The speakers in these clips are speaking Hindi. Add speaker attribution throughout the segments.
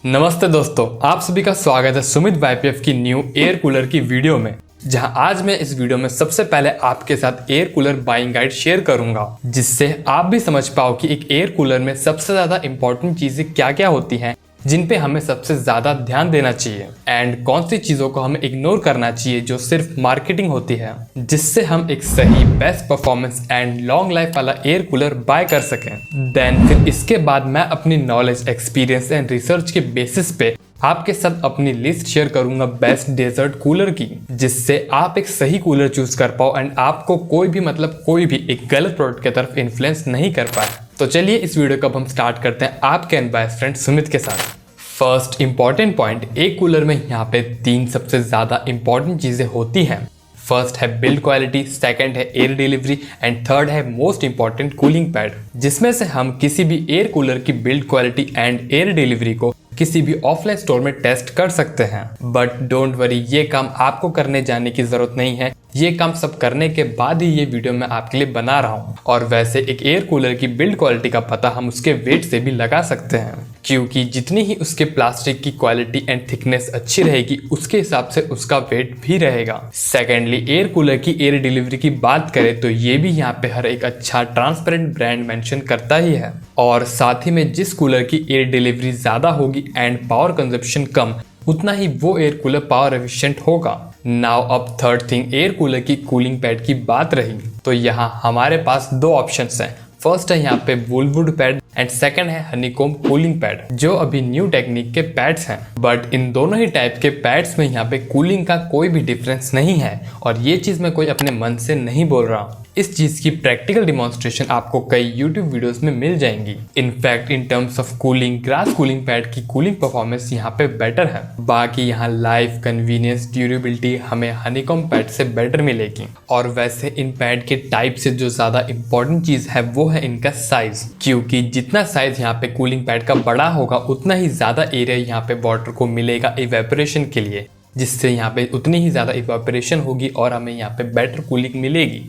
Speaker 1: नमस्ते दोस्तों, आप सभी का स्वागत है सुमित वाईपीएफ की न्यू एयर कूलर की वीडियो में। जहां आज मैं इस वीडियो में सबसे पहले आपके साथ air cooler buying guide share करूंगा, जिससे आप भी समझ पाओ कि एक एयर कूलर में सबसे ज्यादा इंपॉर्टेंट चीजें क्या क्या होती हैं, जिन पे हमें सबसे ज्यादा ध्यान देना चाहिए एंड कौन सी चीजों को हमें इग्नोर करना चाहिए जो सिर्फ मार्केटिंग होती है, जिससे हम एक सही best performance and long life वाला एयर कूलर बाय कर सकें। देन फिर इसके बाद मैं अपनी नॉलेज, एक्सपीरियंस एंड रिसर्च के बेसिस पे आपके साथ अपनी लिस्ट शेयर करूंगा बेस्ट डेजर्ट कूलर की, जिससे आप एक सही कूलर चूज कर पाओ एंड आपको कोई भी एक गलत प्रोडक्ट की तरफ इन्फ्लुएंस नहीं कर पाए। तो चलिए इस वीडियो को अब हम स्टार्ट करते हैं आपके अनबायस्ड फ्रेंड सुमित के साथ। फर्स्ट इंपॉर्टेंट पॉइंट, एक कूलर में यहाँ पे 3 सबसे ज्यादा इंपॉर्टेंट चीजें होती हैं। फर्स्ट है बिल्ड क्वालिटी, सेकंड है एयर डिलीवरी एंड थर्ड है मोस्ट इंपॉर्टेंट कूलिंग पैड, जिसमें से हम किसी भी एयर कूलर की build quality and air delivery को किसी भी ऑफलाइन स्टोर में टेस्ट कर सकते हैं। बट डोंट वरी, ये काम आपको करने जाने की जरूरत नहीं है। ये काम सब करने के बाद ही ये वीडियो मैं आपके लिए बना रहा हूँ। और वैसे एक एयर कूलर की बिल्ड क्वालिटी का पता हम उसके वेट से भी लगा सकते हैं, क्योंकि जितनी ही उसके प्लास्टिक की क्वालिटी एंड थिकनेस अच्छी रहेगी, उसके हिसाब से उसका वेट भी रहेगा। सेकेंडली, एयर कूलर की एयर डिलीवरी की बात करें तो ये भी यहाँ पे हर एक अच्छा ट्रांसपेरेंट ब्रांड मेंशन करता ही है। और साथ ही में जिस कूलर की एयर डिलीवरी ज्यादा होगी एंड पावर कंजप्शन कम, उतना ही वो एयर कूलर पावर एफिशिएंट होगा। नाउ अब थर्ड थिंग, एयर कूलर की कूलिंग पैड की बात रही तो यहाँ हमारे पास 2 ऑप्शंस हैं। फर्स्ट है यहाँ पे वुलवुड पैड एंड सेकंड है हनीकॉम्ब कूलिंग पैड, जो अभी न्यू टेक्निक के पैड्स हैं। बट इन दोनों ही टाइप के पैड्स में यहाँ पे कूलिंग का कोई भी डिफरेंस नहीं है, और ये चीज मैं कोई अपने मन से नहीं बोल रहा हूँ। इस चीज की प्रैक्टिकल डिमॉन्स्ट्रेशन आपको कई YouTube वीडियोस में मिल जाएंगी। In fact in terms of cooling, grass cooling pad की कूलिंग परफॉर्मेंस यहाँ पे बेटर है। बाकी यहाँ लाइफ, कन्वीनियंस, ड्यूरेबिलिटी हमें हनीकॉम्ब पैड से बेटर मिलेगी। और वैसे इन पैड के टाइप से जो ज्यादा इंपॉर्टेंट चीज है वो है इनका साइज, क्योंकि जितना साइज यहाँ पे कूलिंग पैड का बड़ा होगा, उतना ही ज्यादा एरिया यहाँ पे वाटर को मिलेगा इवेपोरेशन के लिए, जिससे यहाँ पे उतनी ही ज्यादा इवेपोरेशन होगी और हमें यहाँ पे बेटर कूलिंग मिलेगी।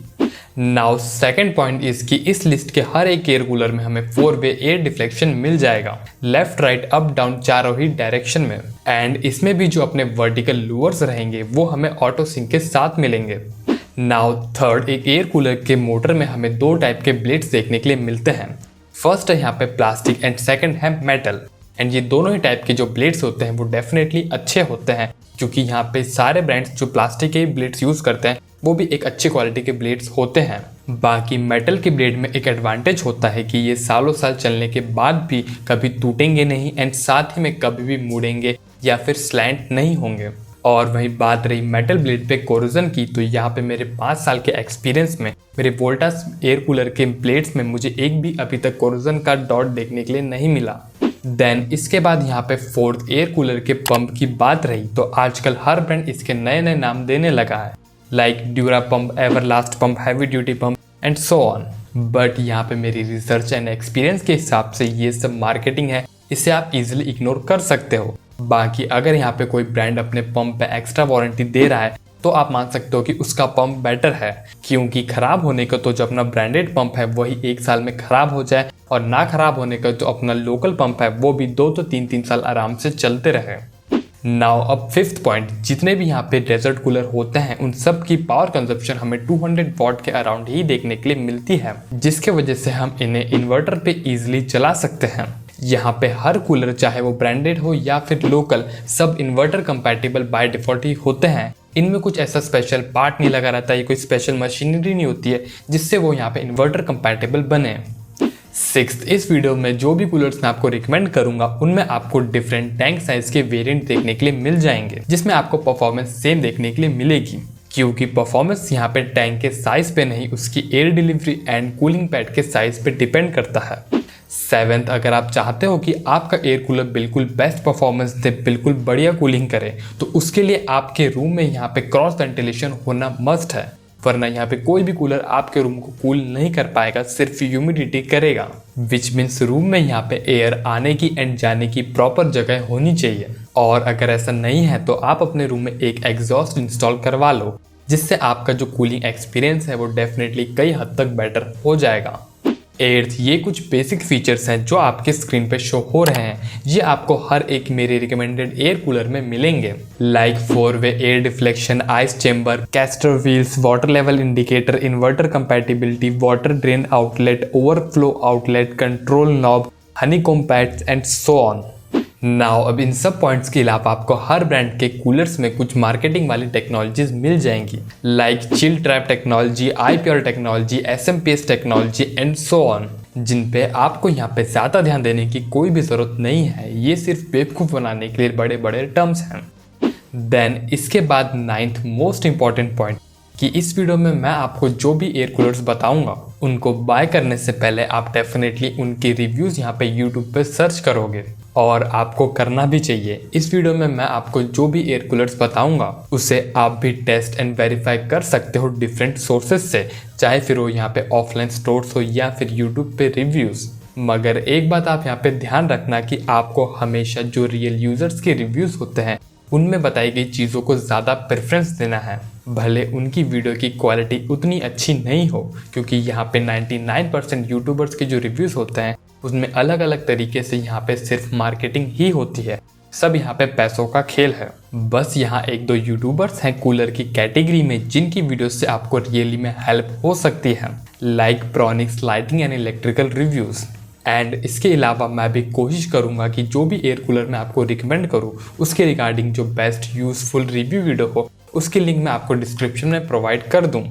Speaker 1: नाउ सेकंड पॉइंट इज कि इस लिस्ट के हर एक एयर कूलर में हमें 4-वे एयर डिफ्लेक्शन मिल जाएगा, लेफ्ट, राइट, अप, डाउन, चारों ही डायरेक्शन में। एंड इसमें भी जो अपने वर्टिकल लूअर्स रहेंगे वो हमें ऑटो सिंक के साथ मिलेंगे। नाउ थर्ड, एक एयर कूलर के मोटर में हमें 2 टाइप के ब्लेड्स देखने के लिए मिलते हैं। फर्स्ट है यहाँ पे प्लास्टिक एंड सेकंड है मेटल। एंड ये दोनों ही टाइप के जो ब्लेड्स होते हैं वो डेफिनेटली अच्छे होते हैं, क्योंकि यहाँ पे सारे ब्रांड्स जो प्लास्टिक के ब्लेड्स यूज करते हैं वो भी एक अच्छी क्वालिटी के ब्लेड्स होते हैं। बाकी मेटल के ब्लेड में एक एडवांटेज होता है कि ये सालों साल चलने के बाद भी कभी टूटेंगे नहीं एंड साथ ही में कभी भी मुड़ेंगे या फिर स्लैंट नहीं होंगे। और वही बात रही मेटल ब्लेड पे कोरोजन की, तो यहाँ पे मेरे 5 साल के एक्सपीरियंस में मेरे वोल्टास एयर कूलर के ब्लेड्स में मुझे एक भी अभी तक कोरोजन का डॉट देखने के लिए नहीं मिला। देन इसके बाद यहाँ पे फोर्थ, एयर कूलर के पंप की बात रही तो आजकल हर ब्रांड इसके नए नए नाम देने लगा है, like dura pump, Everlast pump, heavy duty pump and so on. But यहाँ पे मेरी रिसर्च एंड एक्सपीरियंस के हिसाब से ये सब मार्केटिंग है, इसे आप इजिली इग्नोर कर सकते हो। बाकी अगर यहाँ पे कोई ब्रांड अपने पंप पे एक्स्ट्रा वारंटी दे रहा है तो आप मान सकते हो कि उसका पंप बेटर है, क्योंकि खराब होने का तो जो अपना ब्रांडेड पंप है वही 1 साल में खराब हो जाए, और ना खराब होने का जो अपना लोकल पंप है वो भी 2 तो 3 साल आराम से चलते रहे। नाउ अब फिफ्थ पॉइंट, जितने भी यहाँ पे डेजर्ट कूलर होते हैं उन सब की पावर कंजप्शन हमें 200 वॉट के अराउंड ही देखने के लिए मिलती है, जिसके वजह से हम इन्हें इन्वर्टर पे इजिली चला सकते हैं। यहाँ पे हर कूलर, चाहे वो ब्रांडेड हो या फिर लोकल, सब इन्वर्टर कंपैटिबल बाय डिफॉल्ट ही होते हैं। इनमें कुछ ऐसा स्पेशल पार्ट नहीं लगा रहता है, कोई स्पेशल मशीनरी नहीं होती है जिससे वो यहाँ पे इन्वर्टर कंपैटिबल बने। सिक्स्थ, इस वीडियो में जो भी कूलर्स मैं आपको रिकमेंड करूंगा उनमें आपको डिफरेंट टैंक साइज के वेरिएंट देखने के लिए मिल जाएंगे, जिसमें आपको परफॉर्मेंस सेम देखने के लिए मिलेगी, क्योंकि परफॉर्मेंस यहाँ पे टैंक के साइज पे नहीं, उसकी air delivery and cooling pad के साइज पे डिपेंड करता है। सेवेंथ, अगर आप चाहते हो कि आपका एयर कूलर बिल्कुल बेस्ट परफॉर्मेंस दे, बिल्कुल बढ़िया कूलिंग करे, तो उसके लिए आपके रूम में यहाँ पे क्रॉस वेंटिलेशन होना मस्ट है, वरना यहाँ पे कोई भी कूलर आपके रूम को कूल नहीं कर पाएगा, सिर्फ ह्यूमिडिटी करेगा। विच मीन्स रूम में यहाँ पे एयर आने की एंड जाने की प्रॉपर जगह होनी चाहिए। और अगर ऐसा नहीं है तो आप अपने रूम में एक एग्जॉस्ट इंस्टॉल करवा लो, जिससे आपका जो कूलिंग एक्सपीरियंस है वो डेफिनेटली कई हद तक बेटर हो जाएगा। एट्थ, ये कुछ बेसिक फीचर्स हैं जो आपके स्क्रीन पे शो हो रहे हैं। ये आपको हर एक मेरे रिकमेंडेड एयर कूलर में मिलेंगे, लाइक 4-वे air deflection, ice chamber, castor wheels, water level indicator, inverter compatibility, water drain outlet, overflow outlet, control knob, honeycomb pads and so on. Now अब इन सब पॉइंट्स के अलावा आपको हर ब्रांड के कूलर्स में कुछ मार्केटिंग वाली टेक्नोलॉजीज मिल जाएंगी, like chill trap technology, iPure technology, SMPS technology and so on, जिन पे आपको यहाँ पे ज़्यादा ध्यान देने की कोई भी ज़रूरत नहीं है। ये सिर्फ बेवकूफ़ बनाने के लिए बड़े बड़े टर्म्स हैं। देन इसके बाद 9th मोस्ट इंपॉर्टेंट पॉइंट कि इस वीडियो में मैं आपको जो भी एयर कूलर्स बताऊंगा उनको बाय करने से पहले आप डेफिनेटली उनके रिव्यूज़ यहाँ पे यूट्यूब पे सर्च करोगे, और आपको करना भी चाहिए। इस वीडियो में मैं आपको जो भी एयर कूलर्स बताऊंगा उसे आप भी टेस्ट एंड वेरीफाई कर सकते हो डिफरेंट सोर्सेज से, चाहे फिर वो यहाँ पे ऑफलाइन स्टोर्स हो या फिर यूट्यूब पे रिव्यूज़। मगर एक बात आप यहाँ पे ध्यान रखना कि आपको हमेशा जो रियल यूजर्स के रिव्यूज़ होते हैं उनमें बताई गई चीज़ों को ज़्यादा प्रेफरेंस देना है, भले उनकी वीडियो की क्वालिटी उतनी अच्छी नहीं हो, क्योंकि यहाँ पे 99% यूट्यूबर्स के जो रिव्यूज़ होते हैं उसमें अलग अलग तरीके से यहाँ पे सिर्फ मार्केटिंग ही होती है। सब यहाँ पे पैसों का खेल है। बस यहाँ एक दो यूट्यूबर्स हैं कूलर की कैटेगरी में जिनकी वीडियो से आपको रियली में हेल्प हो सकती है, like Bronics lighting and electrical reviews. And इसके अलावा मैं भी कोशिश करूंगा कि जो भी एयर कूलर मैं आपको रिकमेंड करूं उसके रिगार्डिंग जो बेस्ट यूजफुल रिव्यू वीडियो हो उसकी लिंक मैं आपको डिस्क्रिप्शन में प्रोवाइड कर दूं।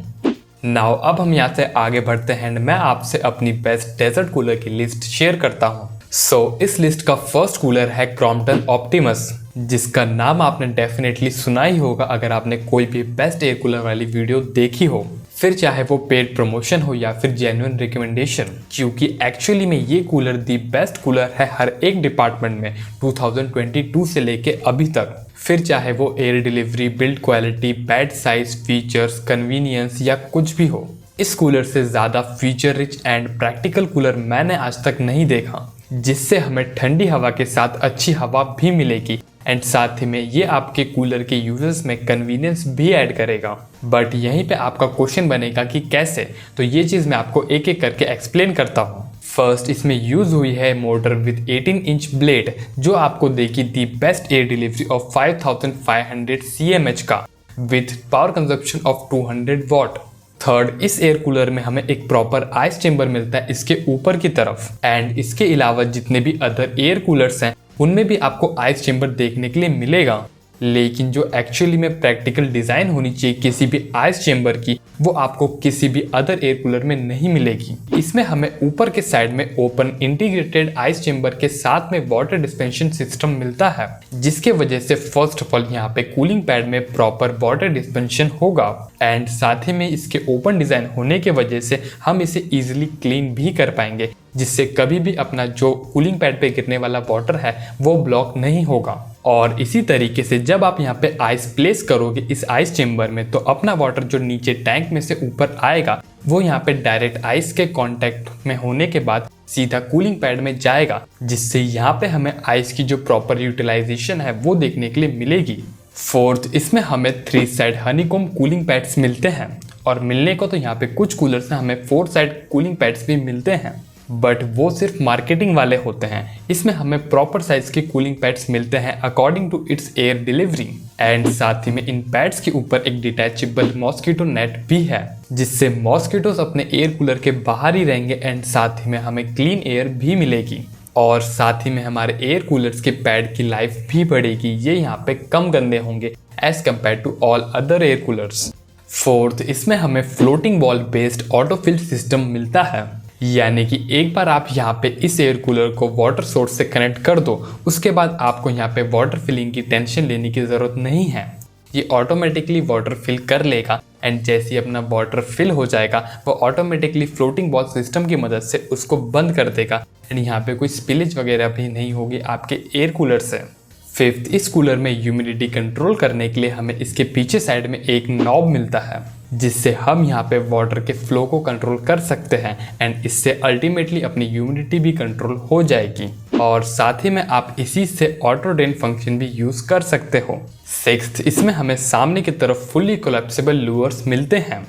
Speaker 1: नाउ अब हम यहाँ से आगे बढ़ते हैं एंड मैं आपसे अपनी बेस्ट डेजर्ट कूलर की लिस्ट शेयर करता हूँ। सो इस लिस्ट का फर्स्ट कूलर है क्रॉम्पटन ऑप्टिमस, जिसका नाम आपने डेफिनेटली सुना ही होगा अगर आपने कोई भी बेस्ट एयर कूलर वाली वीडियो देखी हो, फिर चाहे वो पेड प्रमोशन हो या फिर जेन्युइन रिकमेंडेशन, क्योंकि एक्चुअली में ये कूलर दी बेस्ट कूलर है हर एक डिपार्टमेंट में 2022 से लेके अभी तक। फिर चाहे वो air delivery, build quality, bad size, features, convenience या कुछ भी हो, इस कूलर से ज़्यादा feature rich and practical cooler मैंने आज तक नहीं देखा, जिससे हमें ठंडी हवा के साथ अच्छी हवा भी मिलेगी एंड साथ ही में ये आपके कूलर के यूजर्स में कन्वीनियंस भी ऐड करेगा। बट यहीं पे आपका क्वेश्चन बनेगा कि कैसे, तो ये चीज़ मैं आपको एक एक करके एक्सप्लेन करता हूँ। फर्स्ट, इसमें यूज हुई है मोटर विद 18 इंच ब्लेड जो आपको देगी the best air delivery of 5500 CMH का with power consumption of 200 what. Third, इस एयर कूलर में हमें एक प्रॉपर आइस चेंबर मिलता है इसके ऊपर की तरफ, एंड इसके अलावा जितने भी अदर एयर कूलर्स हैं उनमें भी आपको आइस चेंबर देखने के लिए मिलेगा, लेकिन जो एक्चुअली में प्रैक्टिकल डिज़ाइन होनी चाहिए किसी भी आइस चेंबर की वो आपको किसी भी अदर एयर कूलर में नहीं मिलेगी। इसमें हमें ऊपर के साइड में ओपन इंटीग्रेटेड आइस चेंबर के साथ में वाटर डिस्पेंशन सिस्टम मिलता है, जिसके वजह से फर्स्ट ऑफ ऑल यहाँ पे कूलिंग पैड में प्रॉपर वाटर डिस्पेंशन होगा, एंड साथ ही में इसके ओपन डिज़ाइन होने के वजह से हम इसे ईजिली क्लीन भी कर पाएंगे, जिससे कभी भी अपना जो कूलिंग पैड पे गिरने वाला वाटर है वो ब्लॉक नहीं होगा। और इसी तरीके से जब आप यहाँ पे आइस प्लेस करोगे इस आइस चेंबर में, तो अपना वाटर जो नीचे टैंक में से ऊपर आएगा वो यहाँ पे डायरेक्ट आइस के कांटेक्ट में होने के बाद सीधा कूलिंग पैड में जाएगा, जिससे यहाँ पे हमें आइस की जो प्रॉपर यूटिलाइजेशन है वो देखने के लिए मिलेगी। फोर्थ, इसमें हमें 3 साइड हनीकॉम्ब कूलिंग पैड्स मिलते हैं, और मिलने को तो यहाँ पे कुछ कूलर्स में हमें 4 साइड कूलिंग पैड्स भी मिलते हैं, बट वो सिर्फ मार्केटिंग वाले होते हैं। इसमें हमें प्रॉपर साइज के कूलिंग पैड्स मिलते हैं according to its air delivery, and साथ ही में इन पैड्स के ऊपर एक डिटैचेबल मॉस्किटो नेट भी है, जिससे मॉस्किटोस अपने एयर कूलर के बाहर ही रहेंगे एंड साथ ही में हमें क्लीन एयर भी मिलेगी, और साथ ही में हमारे एयर कूलर्स के पैड की लाइफ भी बढ़ेगी। ये यहाँ पे कम गंदे होंगे as compare to all other air coolers. Fourth, इसमें हमें floating ball based autofill system मिलता है, यानी कि एक बार आप यहाँ पे इस एयर कूलर को वाटर सोर्स से कनेक्ट कर दो, उसके बाद आपको यहाँ पे वाटर फिलिंग की टेंशन लेने की ज़रूरत नहीं है। ये ऑटोमेटिकली वाटर फिल कर लेगा, एंड जैसे ही अपना वाटर फिल हो जाएगा वो ऑटोमेटिकली फ्लोटिंग बॉल सिस्टम की मदद से उसको बंद कर देगा, एंड यहाँ पे कोई स्पिलेज वगैरह भी नहीं होगी आपके एयर कूलर से। फिफ्थ, इस कूलर में ह्यूमिडिटी कंट्रोल करने के लिए हमें इसके पीछे साइड में एक नॉब मिलता है, जिससे हम यहाँ पे वाटर के फ्लो को कंट्रोल कर सकते हैं, एंड इससे अल्टीमेटली अपनी ह्यूमिडिटी भी कंट्रोल हो जाएगी, और साथ ही में आप इसी से ऑटो ड्रेन फंक्शन भी यूज कर सकते हो। सिक्स्थ, इसमें हमें सामने की तरफ फुल्ली कोलैप्सिबल लूअर्स मिलते हैं,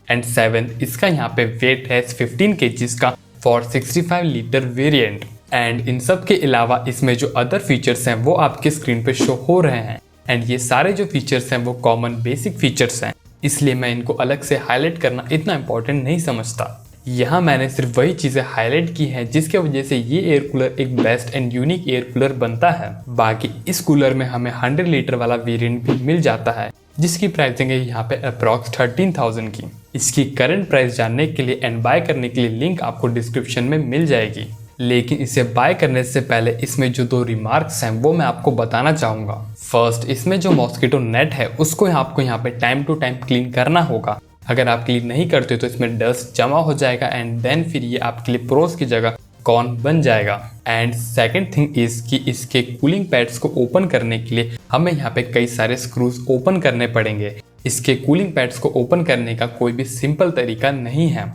Speaker 1: एंड सेवेंथ, इसका यहाँ पे वेट है 15 kg का for 65 litre variant. And in सब के अलावा इसमें जो अदर फीचर्स हैं वो आपके स्क्रीन पे शो हो रहे हैं। एंड ये सारे जो फीचर्स हैं वो कॉमन बेसिक फीचर्स हैं, इसलिए मैं इनको अलग से हाईलाइट करना इतना इंपॉर्टेंट नहीं समझता। यहाँ मैंने सिर्फ वही चीज़ें हाईलाइट की हैं जिसके वजह से ये एयर कूलर एक best and unique air cooler बनता है। बाकी इस कूलर में हमें 100 लीटर वाला वेरिएंट भी मिल जाता है जिसकी प्राइसिंग है यहाँ पे अप्रॉक्स 13,000 की। इसकी करंट प्राइस जानने के लिए एंड बाय करने के लिए लिंक आपको डिस्क्रिप्शन में मिल जाएगी। लेकिन इसे बाय करने से पहले इसमें जो 2 रिमार्क्स हैं वो मैं आपको बताना चाहूँगा। फर्स्ट, इसमें जो मॉस्किटो नेट है उसको आपको यहाँ पे टाइम टू टाइम क्लीन करना होगा। अगर आप क्लीन नहीं करते तो इसमें डस्ट जमा हो जाएगा एंड देन फिर ये आपके लिए प्रोस की जगह कॉन बन जाएगा। एंड सेकंड थिंग इज कि इसके कूलिंग पैड्स को ओपन करने के लिए हमें यहाँ पे कई सारे स्क्रूज ओपन करने पड़ेंगे। इसके कूलिंग पैड्स को ओपन करने का कोई भी सिंपल तरीका नहीं है।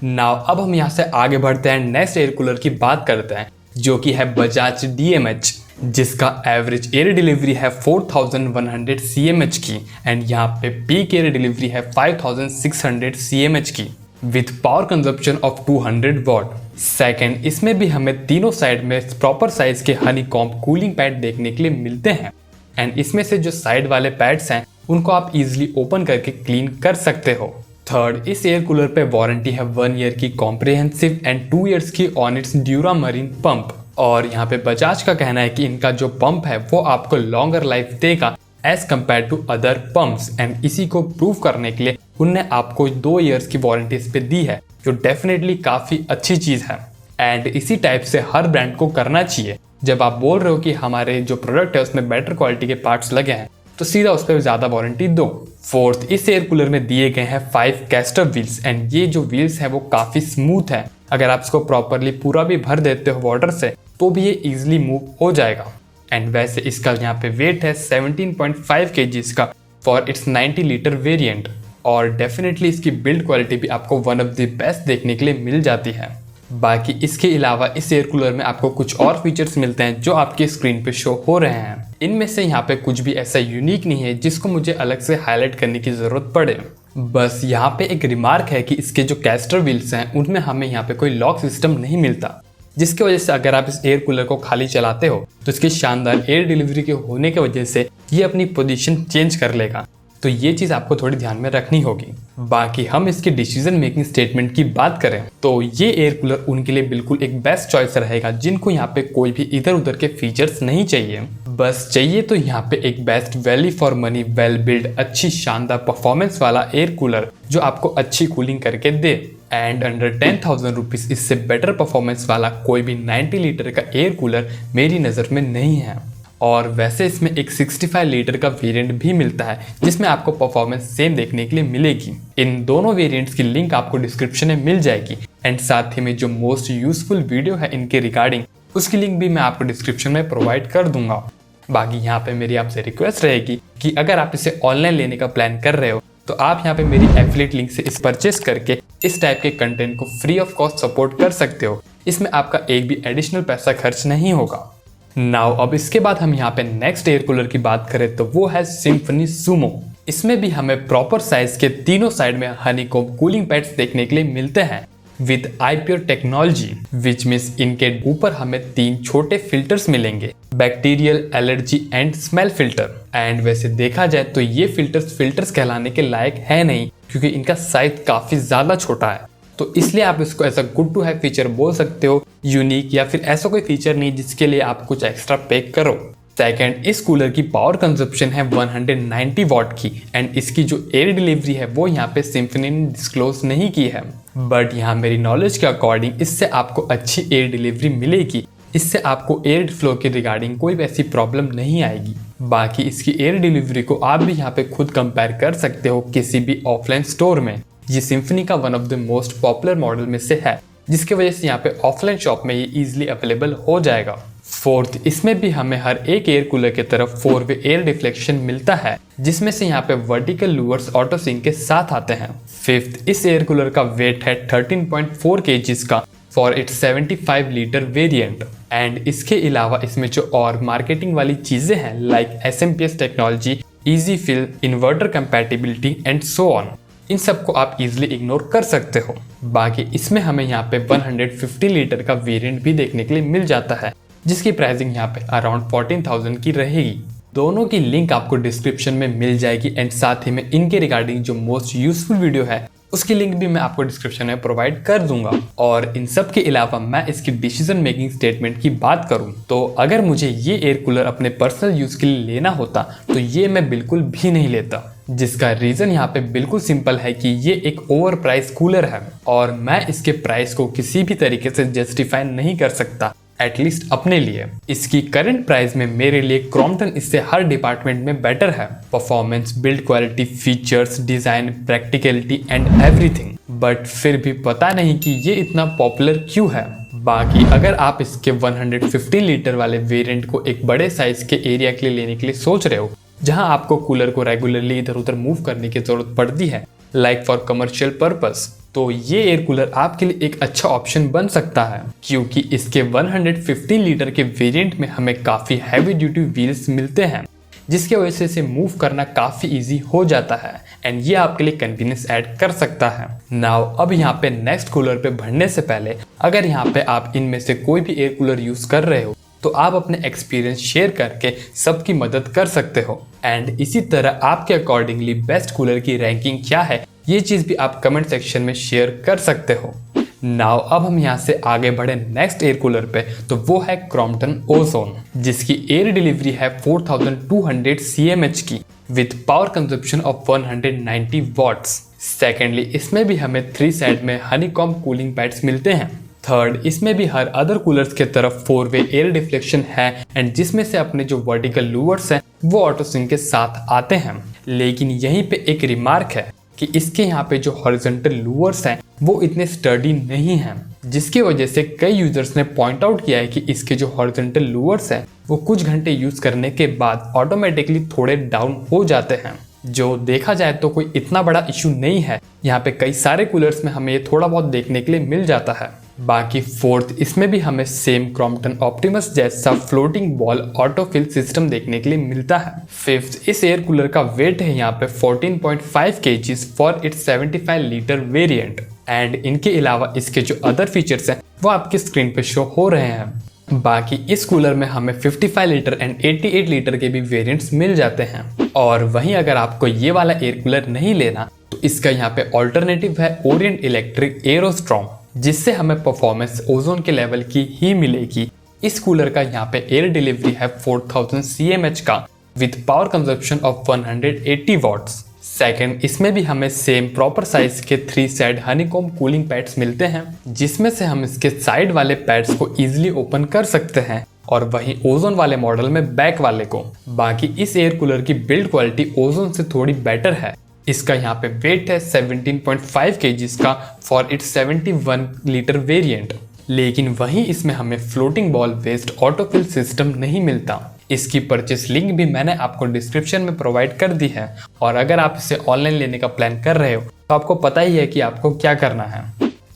Speaker 1: नाउ अब हम यहाँ से आगे बढ़ते हैं, नेक्स्ट एयर कूलर की बात करते हैं जो कि है बजाज DMH, जिसका एवरेज एयर डिलीवरी है 4100 CMH की एंड यहाँ पे पीक एयर डिलीवरी है 5600 CMH की with power consumption of 200 what. Second, इसमें भी हमें तीनों साइड में प्रॉपर साइज के हनीकॉम्ब कूलिंग पैड देखने के लिए मिलते हैं। एंड इसमें से जो साइड वाले पैड्स हैं उनको आप इजीली ओपन करके क्लीन कर सकते हो। थर्ड, इस एयर कूलर पे वारंटी है 1 ईयर की कॉम्प्रिहेंसिव एंड 2 इयर्स की on it's dura marine pump. और यहाँ पे बजाज का कहना है कि इनका जो पंप है वो आपको लॉन्गर लाइफ देगा as compare to other pumps. And इसी को प्रूव करने के लिए उनने आपको 2 इयर्स की वारंटी इस पे दी है, जो डेफिनेटली काफ़ी अच्छी चीज़ है। एंड इसी टाइप से हर ब्रांड को करना चाहिए। जब आप बोल रहे हो कि हमारे जो प्रोडक्ट है उसमें बेटर क्वालिटी के पार्ट्स लगे हैं तो सीधा उस पर ज़्यादा वारंटी दो। फोर्थ, इस एयर कूलर में दिए गए हैं 5 कैस्टर व्हील्स एंड ये जो व्हील्स है वो काफ़ी स्मूथ है। अगर आप इसको प्रॉपरली पूरा भी भर देते हो वाटर से तो भी ये इजीली मूव हो जाएगा। एंड वैसे इसका यहाँ पे वेट है 17.5 kg का फॉर इट्स 90 लीटर वेरिएंट। और डेफिनेटली इसकी बिल्ड क्वालिटी भी आपको वन ऑफ द बेस्ट देखने के लिए मिल जाती है। बाकी इसके अलावा इस एयर कूलर में आपको कुछ और फीचर्स मिलते हैं जो आपके स्क्रीन पे शो हो रहे हैं। इनमें से यहाँ पे कुछ भी ऐसा यूनिक नहीं है जिसको मुझे अलग से हाईलाइट करने की ज़रूरत पड़े। बस यहाँ पे एक रिमार्क है कि इसके जो कैस्टर व्हील्स हैं उनमें हमें यहाँ पे कोई लॉक सिस्टम नहीं मिलता, जिसकी वजह से अगर आप इस एयर कूलर को खाली चलाते हो तो इसकी शानदार एयर डिलीवरी के होने की वजह से ये अपनी पोजीशन चेंज कर लेगा। तो ये चीज़ आपको थोड़ी ध्यान में रखनी होगी। बाकी हम इसके डिसीजन मेकिंग स्टेटमेंट की बात करें तो ये एयर कूलर उनके लिए बिल्कुल एक बेस्ट चॉइस रहेगा जिनको यहाँ पे कोई भी इधर उधर के फीचर्स नहीं चाहिए। बस चाहिए तो यहाँ पे एक best value for money, well build, अच्छी शानदार परफॉर्मेंस वाला एयर कूलर जो आपको अच्छी कूलिंग करके दे। एंड अंडर 10,000 रुपीज़ इससे बेटर परफॉर्मेंस वाला कोई भी 90 लीटर का एयर कूलर मेरी नज़र में नहीं है। और वैसे इसमें एक 65 लीटर का वेरिएंट भी मिलता है जिसमें आपको परफॉर्मेंस सेम देखने के लिए मिलेगी। इन दोनों वेरिएंट्स की लिंक आपको डिस्क्रिप्शन में मिल जाएगी। एंड साथ ही में जो मोस्ट यूजफुल वीडियो है इनके रिगार्डिंग उसकी लिंक भी मैं आपको डिस्क्रिप्शन में प्रोवाइड कर दूंगा। बाकी यहाँ पे मेरी आपसे रिक्वेस्ट रहेगी कि अगर आप इसे ऑनलाइन लेने का प्लान कर रहे हो तो आप यहाँ पे मेरी एफिलिएट लिंक से इस परचेस करके इस टाइप के कंटेंट को फ्री ऑफ कॉस्ट सपोर्ट कर सकते हो। इसमें आपका एक भी एडिशनल पैसा खर्च नहीं होगा। नाउ अब इसके बाद हम यहाँ पे नेक्स्ट एयर कूलर की बात करें तो वो है सिम्फनी सुमो। इसमें भी हमें प्रॉपर साइज के तीनों साइड में हनीकॉम्ब कूलिंग पैड्स देखने के लिए मिलते हैं विद आईप्योर टेक्नोलॉजी, विच मीन्स इनके ऊपर हमें 3 छोटे फिल्टर्स मिलेंगे, bacterial, allergy and smell filter. And वैसे देखा जाए तो ये फिल्टर्स कहलाने के लायक है नहीं क्योंकि इनका साइज काफी ज्यादा छोटा है, तो इसलिए आप इसको ऐसा गुड टू हैव फीचर बोल सकते हो, यूनिक, या फिर ऐसा कोई फीचर नहीं जिसके लिए आप कुछ एक्स्ट्रा पे करो। सेकेंड, इस कूलर की पावर कंजप्शन है 190 वॉट की एंड इसकी जो एयर डिलीवरी है वो यहाँ पे सिम्फनी ने डिस्क्लोज नहीं की है, बट यहाँ मेरी नॉलेज के अकॉर्डिंग इससे आपको अच्छी एयर डिलीवरी मिलेगी। इससे आपको एयर फ्लो के रिगार्डिंग कोई वैसी प्रॉब्लम नहीं आएगी। बाकी इसकी एयर डिलीवरी को आप भी यहाँ पे खुद कंपेयर कर सकते हो किसी भी ऑफलाइन स्टोर में। ये सिम्फनी का one of the most popular model में से है जिसकी वजह से यहाँ पे ऑफलाइन शॉप में ये इजीली अवेलेबल हो जाएगा। फोर्थ, इसमें भी हमें हर एक एयर कूलर की तरफ 4-वे एयर डिफ्लेक्शन मिलता है जिसमें से यहाँ पे वर्टिकल लूवर्स ऑटो सिंक के साथ आते हैं। फिफ्थ, इस एयर कूलर का वेट है 13.4 kg का for its 75 litre variant. And इसके अलावा इसमें जो और मार्केटिंग वाली चीजें हैं like SMPS technology, easy fill, inverter compatibility and so on, इन सबको आप इजीली इग्नोर कर सकते हो। बाकी इसमें हमें यहाँ पे 150 लीटर का वेरिएंट भी देखने के लिए मिल जाता है, जिसकी प्राइसिंग यहाँ पे अराउंड 14,000 की रहेगी। दोनों की लिंक आपको डिस्क्रिप्शन में मिल जाएगी एंड साथ ही में इनके रिगार्डिंग जो मोस्ट यूजफुल वीडियो है उसकी लिंक भी मैं आपको डिस्क्रिप्शन में प्रोवाइड कर दूंगा। और इन सब के अलावा मैं इसकी डिसीजन मेकिंग स्टेटमेंट की बात करूं तो अगर मुझे ये एयर कूलर अपने पर्सनल यूज के लिए लेना होता तो ये मैं बिल्कुल भी नहीं लेता, जिसका रीजन यहाँ पे बिल्कुल सिंपल है कि ये एक ओवर प्राइस कूलर है और मैं इसके प्राइस को किसी भी तरीके से जस्टिफाई नहीं कर सकता, एटलीस्ट अपने लिए। इसकी करंट प्राइस में मेरे लिए क्रॉम्पटन इससे हर डिपार्टमेंट में बेटर है, performance, build quality, features, design, practicality and everything. But फिर भी पता नहीं कि ये इतना पॉपुलर क्यों है। बाकी अगर आप इसके 150 लीटर वाले वेरिएंट को एक बड़े साइज के एरिया के लिए लेने के लिए सोच रहे हो, जहां आपको कूलर को रेगुलरली इधर उधर मूव करने की जरूरत पड़ती है, लाइक फॉर कमर्शियल पर्पस, तो ये एयर कूलर आपके लिए एक अच्छा ऑप्शन बन सकता है, क्योंकि इसके 150 लीटर के वेरिएंट में हमें काफी हैवी ड्यूटी व्हील्स मिलते हैं, जिसकी वजह से इसे मूव करना काफी इजी हो जाता है एंड ये आपके लिए कन्वीनियंस ऐड कर सकता है। नाउ अब यहाँ पे नेक्स्ट कूलर पे बढ़ने से पहले अगर यहाँ पे आप इनमें से कोई भी एयर कूलर यूज कर रहे हो तो आप अपने एक्सपीरियंस शेयर करके सबकी मदद कर सकते हो एंड इसी तरह आपके अकॉर्डिंगली बेस्ट कूलर की रैंकिंग क्या है ये चीज भी आप कमेंट सेक्शन में शेयर कर सकते हो। नाउ अब हम यहाँ से आगे बढ़े नेक्स्ट एयर कूलर पे, तो वो है क्रॉम्पटन ओजोन, जिसकी एयर डिलीवरी है 4200 CMH की with power consumption of 190 watts. Secondly इसमें भी हमें 3 साइड में हनीकॉम्ब कूलिंग पैड्स मिलते हैं। थर्ड, इसमें भी हर अदर कूलर्स के तरफ 4-वे एयर डिफ्लेक्शन है एंड जिसमें से अपने जो वर्टिकल लूवर्स हैं वो ऑटो स्विंग के साथ आते हैं। लेकिन यहीं पे एक रिमार्क है कि इसके यहाँ पे जो हॉरिजॉन्टल लूवर्स हैं वो इतने स्टडी नहीं हैं, जिसकी वजह से कई यूजर्स ने पॉइंट आउट किया है कि इसके जो हॉरिजॉन्टल लूवर्स हैं वो कुछ घंटे यूज करने के बाद ऑटोमेटिकली थोड़े डाउन हो जाते हैं, जो देखा जाए तो कोई इतना बड़ा इशू नहीं है। यहाँ पे कई सारे कूलर्स में हमें ये थोड़ा बहुत देखने के लिए मिल जाता है। बाकी फोर्थ, इसमें भी हमें सेम क्रॉम्पटन ऑप्टिमस जैसा floating ball auto fill system देखने के लिए मिलता है। फिफ्थ, इस एयर कूलर का वेट है यहाँ पे 14.5 kg for its 75 litre variant and इनके अलावा इसके जो अदर फीचर्स हैं वो आपकी स्क्रीन पे शो हो रहे हैं। बाकी इस कूलर में हमें 55 लीटर एंड 88 लीटर के भी वेरिएंट्स मिल जाते हैं। और वहीं अगर आपको ये वाला एयर कूलर नहीं लेना तो इसका यहाँ पे ऑल्टरनेटिव है ओरिएंट इलेक्ट्रिक एरोस्ट्रॉम, जिससे हमें परफॉर्मेंस ओजोन के लेवल की ही मिलेगी। इस कूलर का यहाँ पे एयर डिलीवरी है 4000 CMH का with power consumption of 180 watts. Second, इसमें भी हमें सेम प्रॉपर साइज के 3 साइड हनीकॉम्ब कूलिंग पैड्स मिलते हैं, जिसमें से हम इसके साइड वाले पैड्स को इजीली ओपन कर सकते हैं और वहीं ओजोन वाले मॉडल में बैक वाले को। बाकी इस एयर कूलर की बिल्ड क्वालिटी ओजोन से थोड़ी बेटर है। इसका यहाँ पे वेट है 17.5 kg का फॉर इट्स 71 लीटर वेरिएंट, लेकिन वहीं इसमें हमें floating ball based autofill system नहीं मिलता। इसकी परचेस लिंक भी मैंने आपको डिस्क्रिप्शन में प्रोवाइड कर दी है और अगर आप इसे ऑनलाइन लेने का प्लान कर रहे हो तो आपको पता ही है कि आपको क्या करना है।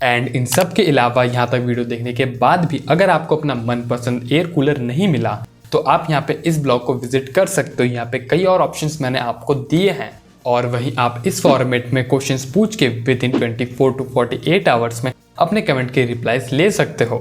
Speaker 1: एंड इन सब के अलावा यहाँ तक वीडियो देखने के बाद भी अगर आपको अपना मनपसंद एयर कूलर नहीं मिला तो आप यहाँ पे इस ब्लॉग को विजिट कर सकते हो। यहाँ पे कई और ऑप्शंस मैंने आपको दिए हैं और वहीं आप इस फॉर्मेट में क्वेश्चंस पूछ के विद इन 24 to 48 आवर्स में अपने कमेंट के रिप्लाईज ले सकते हो।